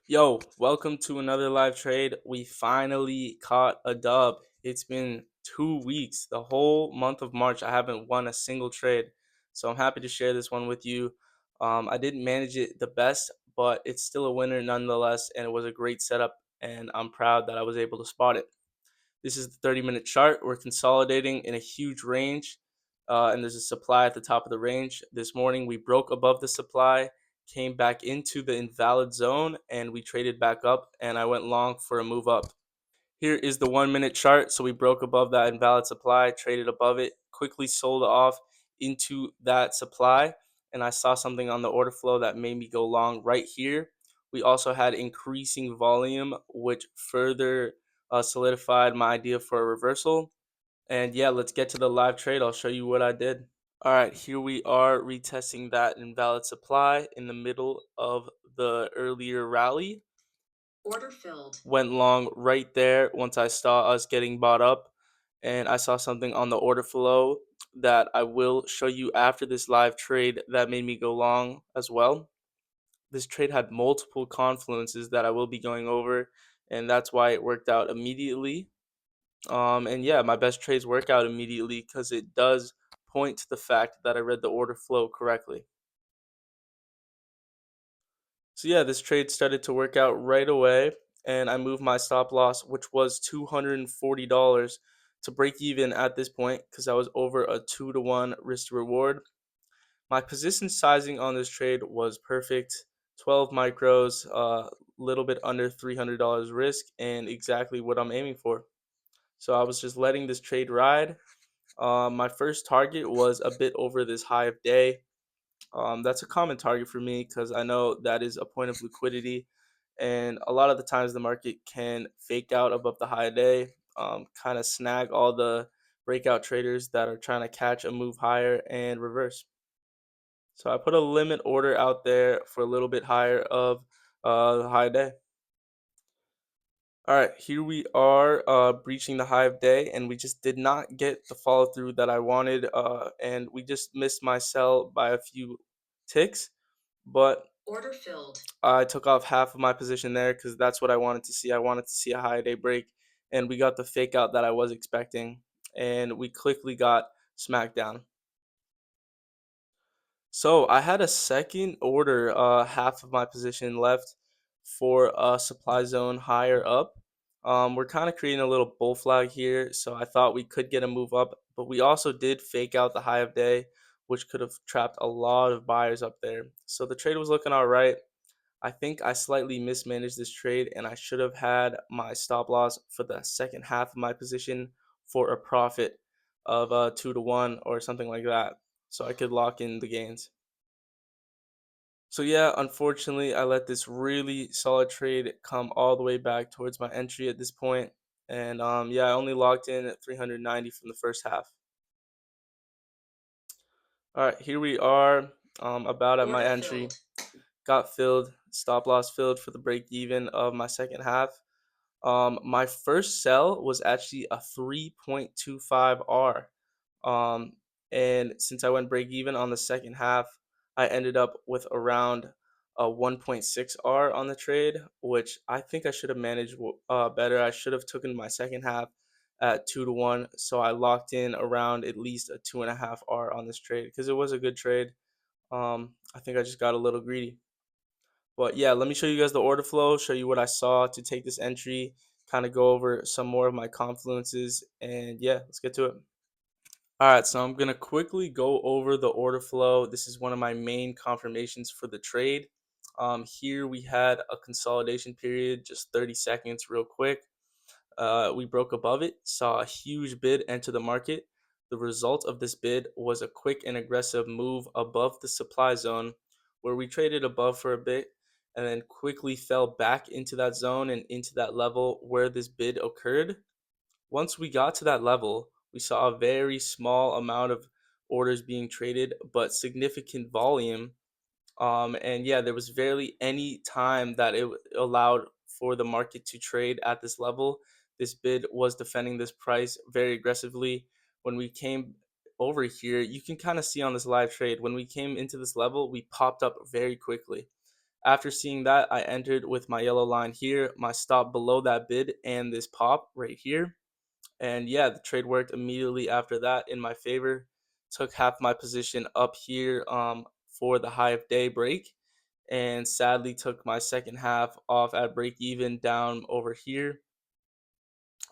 Yo, welcome to another live trade. We finally caught a dub. It's been 2 weeks, the whole month of March. I haven't won a single trade. So I'm happy to share this one with you. I didn't manage it the best, but it's still a winner nonetheless. And it was a great setup. And I'm proud that I was able to spot it. This is the 30-minute chart. We're consolidating in a huge range, and there's a supply at the top of the range. This morning, we broke above the supply, came back into the invalid zone, and we traded back up, and I went long for a move up. Here is the 1-minute chart. So we broke above that invalid supply, traded above it, quickly sold off into that supply. And I saw something on the order flow that made me go long right here. We also had increasing volume, which further solidified my idea for a reversal. And yeah, let's get to the live trade. I'll show you what I did. All right, here we are retesting that invalid supply in the middle of the earlier rally. Order filled. Went long right there once I saw us getting bought up, and I saw something on the order flow that I will show you after this live trade that made me go long as well. This trade had multiple confluences that I will be going over, and that's why it worked out immediately. And yeah, my best trades work out immediately because it does point to the fact that I read the order flow correctly. So yeah, this trade started to work out right away, and I moved my stop loss, which was $240, to break even at this point because I was over a 2-to-1 risk to reward. My position sizing on this trade was perfect, 12 micros, a little bit under $300 risk, and exactly what I'm aiming for. So I was just letting this trade ride. My first target was a bit over this high of day. That's a common target for me because I know that is a point of liquidity, and a lot of the times the market can fake out above the high day, kind of snag all the breakout traders that are trying to catch a move higher and reverse. So I put a limit order out there for a little bit higher of the high day. All right, here we are breaching the high of day, and we just did not get the follow through that I wanted, and we just missed my sell by a few ticks. But Order filled. I took off half of my position there because that's what I wanted to see. I wanted to see a high day break, and we got the fake out that I was expecting, and we quickly got smacked down. So I had a second order, half of my position left for a supply zone higher up. We're kind of creating a little bull flag here, so I thought we could get a move up, but we also did fake out the high of day, which could have trapped a lot of buyers up there. So the trade was looking all right. I think I slightly mismanaged this trade, and I should have had my stop loss for the second half of my position for a profit of 2-to-1 or something like that, so I could lock in the gains. So yeah, unfortunately, I let this really solid trade come all the way back towards my entry at this point, and yeah, I only locked in at 390 from the first half. All right, here we are, about at my Order entry. filled. Got filled, stop loss filled for the break even of my second half. My first sell was actually a 3.25 R. Um, and since I went break even on the second half, I ended up with around a 1.6 R on the trade, which I think I should have managed better. I should have taken my second half at 2-to-1, so I locked in around at least a 2.5 R on this trade because it was a good trade. I think I just got a little greedy. But yeah, let me show you guys the order flow, show you what I saw to take this entry, kind of go over some more of my confluences, and yeah, let's get to it. All right, so I'm going to quickly go over the order flow. This is one of my main confirmations for the trade. Here we had a consolidation period, just 30 seconds, real quick. We broke above it, saw a huge bid enter the market. The result of this bid was a quick and aggressive move above the supply zone, where we traded above for a bit and then quickly fell back into that zone and into that level where this bid occurred. Once we got to that level, we saw a very small amount of orders being traded, but significant volume. And yeah, there was barely any time that it allowed for the market to trade at this level. This bid was defending this price very aggressively. When we came over here, you can kind of see on this live trade, when we came into this level, we popped up very quickly. After seeing that, I entered with my yellow line here, my stop below that bid, and this pop right here. And yeah, the trade worked immediately after that in my favor. Took half my position up here for the high of day break, and sadly took my second half off at break even down over here.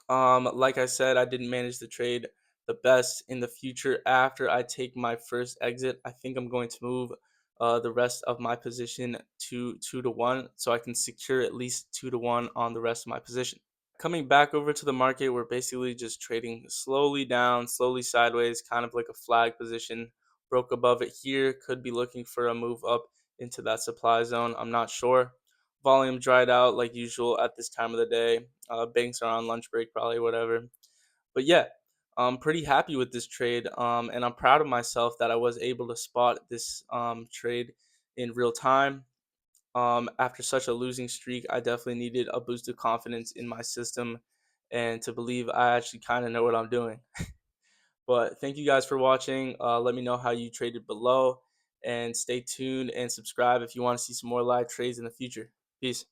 Like I said, I didn't manage the trade the best. In the future, after I take my first exit, I think I'm going to move the rest of my position to 2 to 1, so I can secure at least 2 to 1 on the rest of my position. Coming back over to the market, we're basically just trading slowly down, slowly sideways, kind of like a flag position. Broke above it here, could be looking for a move up into that supply zone. I'm not sure. Volume dried out like usual at this time of the day. Banks are on lunch break, probably, whatever. But yeah, I'm pretty happy with this trade, and I'm proud of myself that I was able to spot this trade in real time. After such a losing streak, I definitely needed a boost of confidence in my system and to believe I actually kind of know what I'm doing. But thank you guys for watching. Let me know how you traded below, and stay tuned and subscribe if you want to see some more live trades in the future. Peace.